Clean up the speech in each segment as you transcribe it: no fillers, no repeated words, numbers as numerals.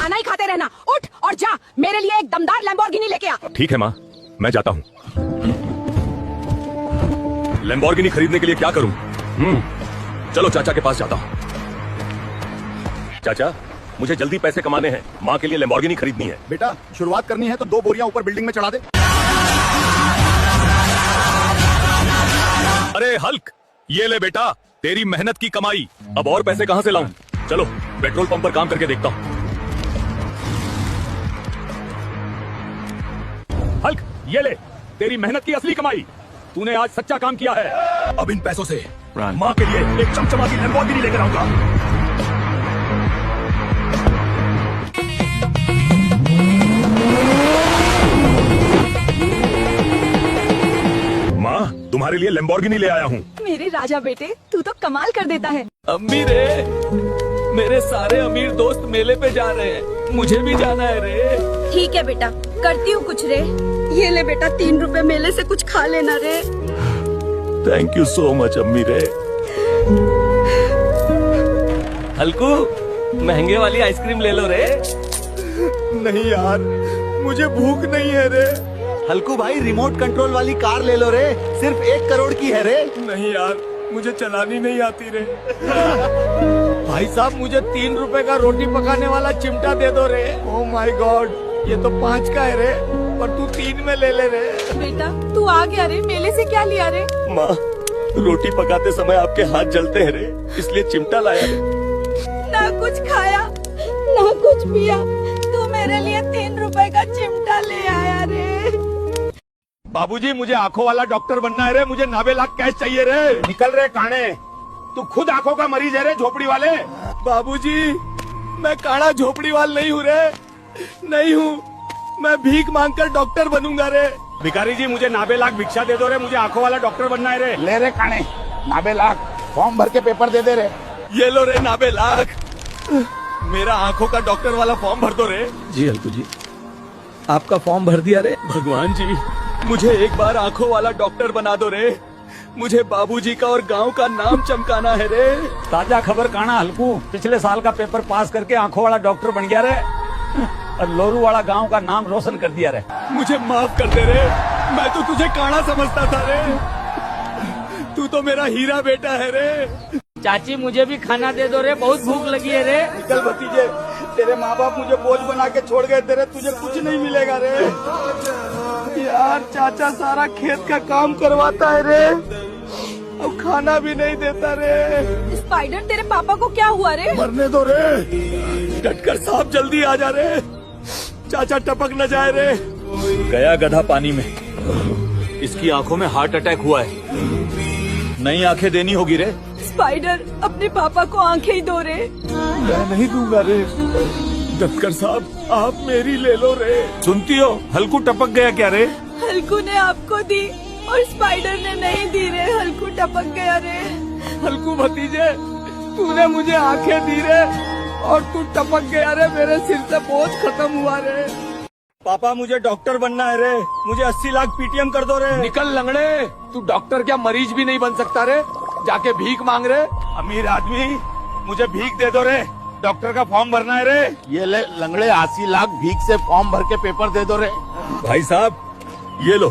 खाना ही खाते रहना। उठ और जा, मेरे लिए एक दमदार लैम्बोर्गिनी लेके आ। ठीक है माँ, मैं जाता हूँ। लैम्बोर्गिनी खरीदने के लिए क्या करूँ? चलो चाचा के पास जाता हूँ। चाचा, मुझे जल्दी पैसे कमाने हैं, माँ के लिए लैम्बोर्गिनी खरीदनी है। बेटा, शुरुआत करनी है तो 2 बोरियां ऊपर बिल्डिंग में चढ़ा दे। अरे हल्क, ये ले बेटा, तेरी मेहनत की कमाई। अब और पैसे कहाँ से लाऊं? चलो पेट्रोल पंप पर काम करके देखता हूँ। हल्क, ये ले, तेरी मेहनत की असली कमाई। तूने आज सच्चा काम किया है। अब इन पैसों से माँ के लिए एक चमचमाती लैम्बोर्गिनी लेकर आऊंगा। माँ, तुम्हारे लिए लैम्बोर्गिनी ले आया हूँ। मेरे राजा बेटे, तू तो कमाल कर देता है। अम्मी रे, मेरे सारे अमीर दोस्त मेले पे जा रहे हैं, मुझे भी जाना है रे। ठीक है बेटा, करती हूँ कुछ रे। ये ले बेटा, 3 रुपए मेले से कुछ खा लेना रे। थैंक यू सो मच अम्मी रे। हल्कू, महंगे वाली आइसक्रीम ले लो रे। नहीं यार, मुझे भूख नहीं है रे। हल्कू भाई, रिमोट कंट्रोल वाली कार ले लो रे, सिर्फ 1 करोड़ की है रे। नहीं यार, मुझे चलानी नहीं आती रे। भाई साहब, मुझे 3 रुपए का रोटी पकाने वाला चिमटा दे दो रे। ओह माय गॉड, ये तो 5 का है रे, पर तू 3 में ले ले रे। बेटा, तू आ गया रे, मेले से क्या लिया रे? माँ, रोटी पकाते समय आपके हाथ जलते हैं रे, इसलिए चिमटा लाया रे। ना कुछ खाया, ना कुछ पिया, तू मेरे लिए 3 रुपए का चिमटा ले आया रे। बाबूजी, मुझे आंखों वाला डॉक्टर बनना है रे, मुझे 90 लाख कैश चाहिए रे। निकल रे काने, तू खुद आंखों का मरीज है रे, झोपड़ी वाले। बाबूजी, मैं काड़ा झोपड़ी वाल नहीं हूँ रे, नहीं हूँ। मैं भीख मांगकर डॉक्टर बनूंगा रे। भिखारी जी, मुझे 90 लाख भिक्षा दे दो रे, मुझे आंखों वाला डॉक्टर बनना है रे। ले रे काने, 90 लाख, फॉर्म भर के पेपर दे दे रे। ये लो रे 90 लाख, मेरा आंखों का डॉक्टर वाला फॉर्म भर दो रे। जी हल्कू जी, आपका फॉर्म भर दिया रे। भगवान जी, मुझे एक बार आंखों वाला डॉक्टर बना दो रे। मुझे बाबूजी का और गांव का नाम चमकाना है रे। ताजा खबर काना हल्कू, पिछले साल का पेपर पास करके आंखों वाला डॉक्टर बन गया रे, और लोरू वाला गांव का नाम रोशन कर दिया रे। मुझे माफ कर दे रे, मैं तो तुझे काना समझता था रे। तू तो मेरा हीरा बेटा है रे। चाची, मुझे भी खाना दे दो रे, बहुत भूख लगी है रे। निकल भतीजे, तेरे माँ बाप मुझे बोझ बना के छोड़ गए, तेरे तुझे कुछ नहीं मिलेगा रे। यार, चाचा सारा खेत का काम करवाता है रे, अब खाना भी नहीं देता रे। स्पाइडर, तेरे पापा को क्या हुआ रे? मरने दो रे। डटकर साहब, जल्दी आ जा रे, चाचा टपक न जाए रे। गया गधा पानी में। इसकी आंखों में हार्ट अटैक हुआ है, नई आंखें देनी होगी रे। स्पाइडर, अपने पापा को आंखें ही दो रे। मैं नहीं दूंगा रे। डटकर साहब, आप मेरी ले लो रे। सुनती हो, हल्कू टपक गया क्या रे? हल्कू ने आपको दी और स्पाइडर ने नहीं दी रे, हल्कू टपक गया रे। हल्कू भतीजे, तूने मुझे आंखें दी रे और तू टपक गया रे, मेरे सिर से बोझ खत्म हुआ रे। पापा, मुझे डॉक्टर बनना है रे, मुझे 80 लाख पीटीएम कर दो रे। निकल लंगड़े, तू डॉक्टर क्या मरीज भी नहीं बन सकता रे, जाके भीख मांग रे। अमीर आदमी, मुझे भीख दे दो रे, डॉक्टर का फॉर्म भरना है रे। ये ले लंगड़े, 80 लाख भीख से फॉर्म भर के पेपर दे दो रे। भाई साहब, ये लो,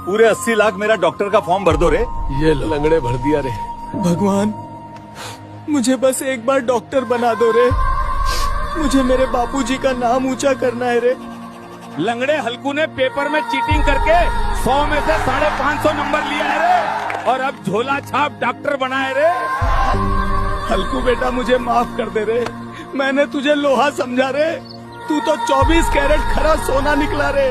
पूरे 80 लाख मेरा डॉक्टर का फॉर्म भर दो रे। ये लंगड़े भर दिया रे। भगवान, मुझे बस एक बार डॉक्टर बना दो रे, मुझे मेरे बापूजी का नाम ऊंचा करना है रे। लंगड़े, हल्कू ने पेपर में चीटिंग करके 100 में से 550 नंबर लिया है रे, और अब झोला छाप डॉक्टर बना है रे। हल्कू बेटा, मुझे माफ कर दे रे, मैंने तुझे लोहा समझा रे, तू तो 24 कैरेट खरा सोना निकला रे।